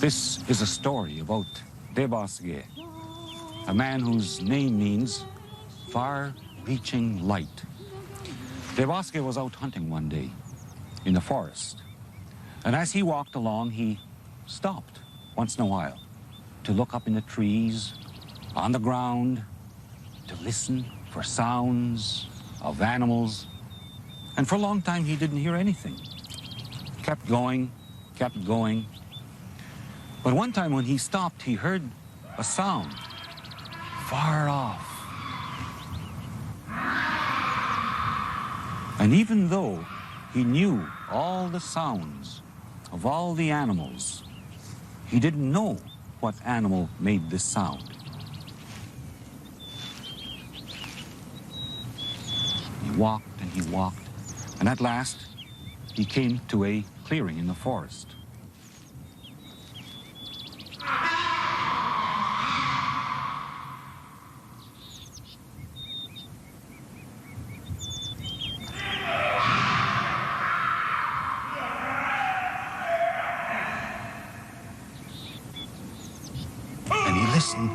This is a story about Debasge, a man whose name means far-reaching light. Debasge was out hunting one day in the forest, and as he walked along, he stopped once in a while to look up in the trees, on the ground, to listen for sounds of animals. And for a long time, he didn't hear anything. Kept going, kept going. But one time when he stopped, he heard a sound far off. And even though he knew all the sounds of all the animals, he didn't know what animal made this sound. He walked and he walked, and at last he came to a clearing in the forest. And he listened,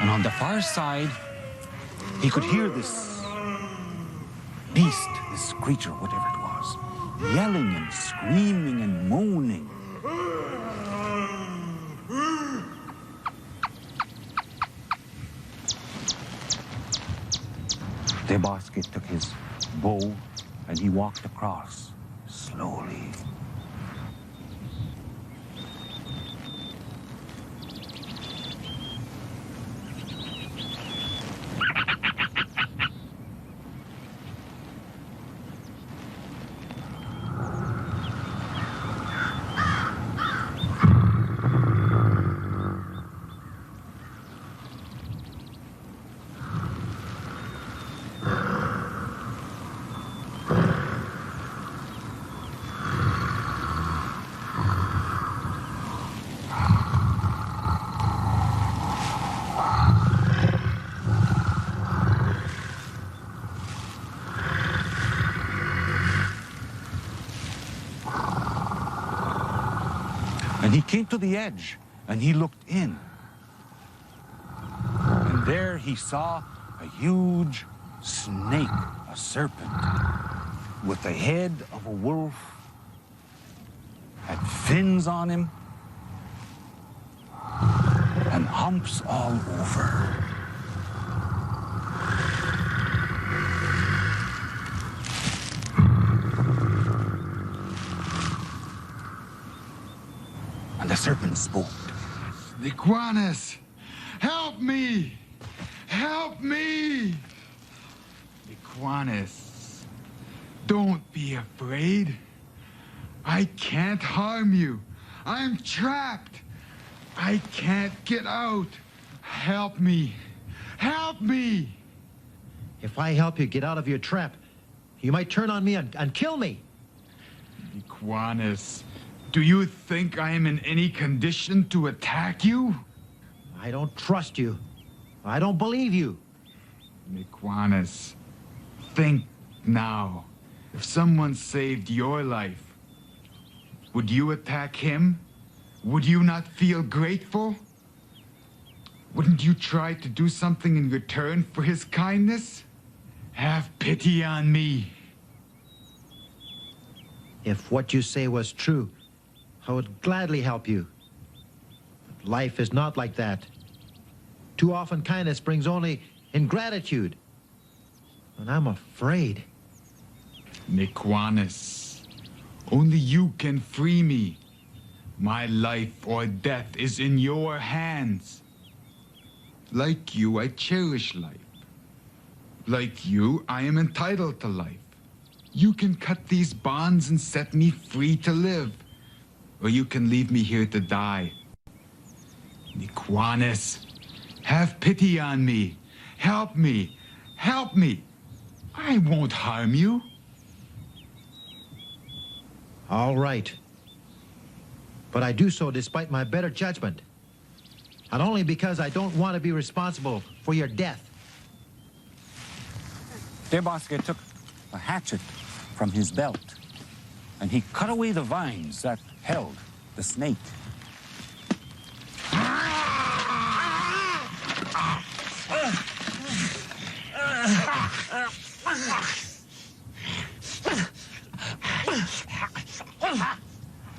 and on the far side, he could hear this beast, this creature, whatever it was, yelling and screaming and moaning. Debasge took his bow and he walked across slowly. And he came to the edge, and he looked in. And there he saw a huge snake, a serpent, with the head of a wolf, had fins on him, and humps all over. And the serpent spoke. Iguanas, help me! Help me! Iguanas, don't be afraid. I can't harm you. I'm trapped. I can't get out. Help me. Help me! If I help you get out of your trap, you might turn on me and kill me. Iguanas, do you think I am in any condition to attack you? I don't trust you. I don't believe you. Iguanas, think now. If someone saved your life, would you attack him? Would you not feel grateful? Wouldn't you try to do something in return for his kindness? Have pity on me. If what you say was true, I would gladly help you. But life is not like that. Too often kindness brings only ingratitude. And I'm afraid. Iguanas, only you can free me. My life or death is in your hands. Like you, I cherish life. Like you, I am entitled to life. You can cut these bonds and set me free to live. Or you can leave me here to die. Iguanas, have pity on me. Help me. Help me. I won't harm you. All right. But I do so despite my better judgment. And only because I don't want to be responsible for your death. Debasge took a hatchet from his belt and he cut away the vines that held the snake.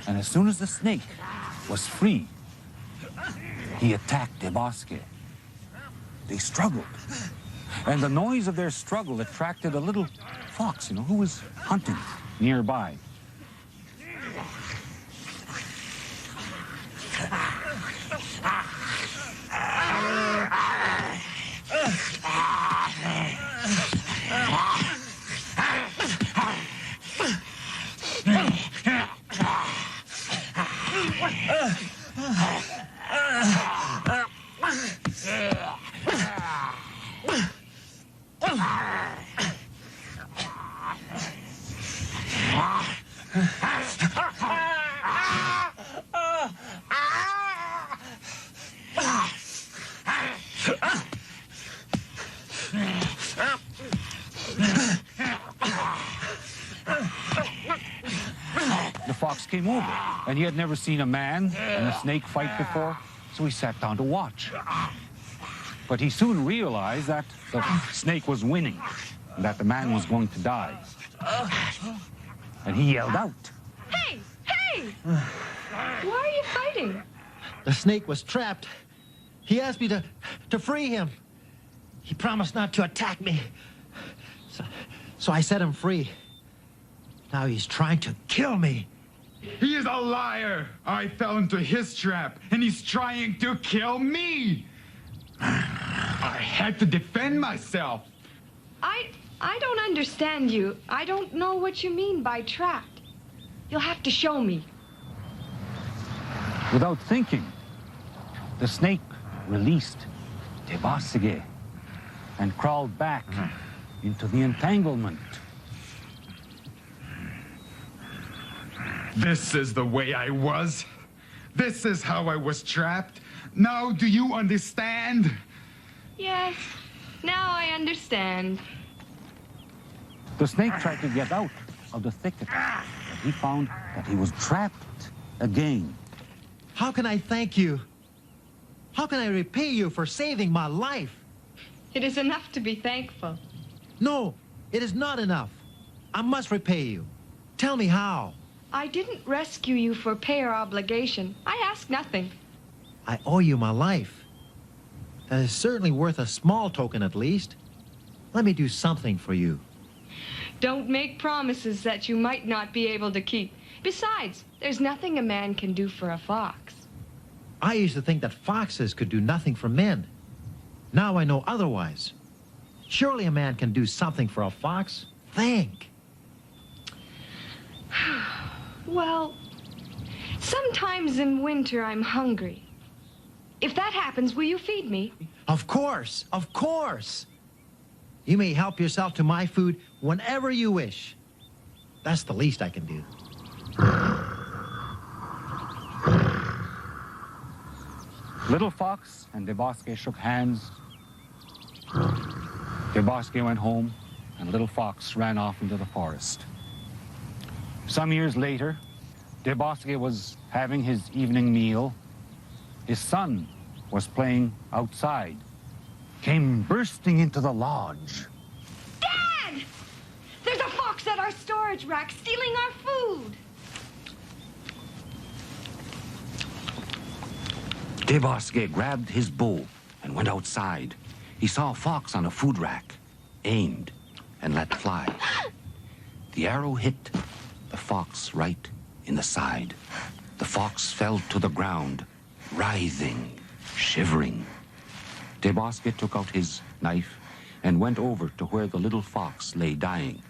And as soon as the snake was free, he attacked De Bosque. They struggled. And the noise of their struggle attracted a little fox, who was hunting nearby. The fox came over, and he had never seen a man and a snake fight before, so he sat down to watch. But he soon realized that the snake was winning, and that the man was going to die. And he yelled out. Hey! Hey! Why are you fighting? The snake was trapped. He asked me to free him. He promised not to attack me. So I set him free. Now he's trying to kill me. He is a liar. I fell into his trap, and he's trying to kill me. I had to defend myself. I don't understand you. I don't know what you mean by trapped. You'll have to show me. Without thinking, the snake released De Bosque and crawled back into the entanglement. This is the way I was. This is how I was trapped. Now do you understand? Yes, now I understand. The snake tried to get out of the thicket, but he found that he was trapped again. How can I thank you? How can I repay you for saving my life? It is enough to be thankful. No, it is not enough. I must repay you. Tell me how. I didn't rescue you for pay or obligation. I ask nothing. I owe you my life. That is certainly worth a small token at least. Let me do something for you. Don't make promises that you might not be able to keep. Besides, there's nothing a man can do for a fox. I used to think that foxes could do nothing for men. Now I know otherwise. Surely a man can do something for a fox. Think. Well, sometimes in winter I'm hungry. If that happens, will you feed me? Of course, of course. You may help yourself to my food whenever you wish. That's the least I can do. Little Fox and De Bosque shook hands. De Bosque went home, and Little Fox ran off into the forest. Some years later, De Bosque was having his evening meal. His son was playing outside, came bursting into the lodge. Dad! There's a fox at our storage rack stealing our food. De Bosque grabbed his bow and went outside. He saw a fox on a food rack, aimed, and let fly. The arrow hit the fox right in the side. The fox fell to the ground, writhing, shivering. De Bosque took out his knife and went over to where the little fox lay dying.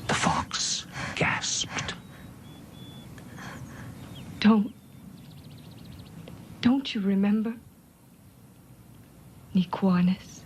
The fox gasped. Don't you remember? Nikwanis.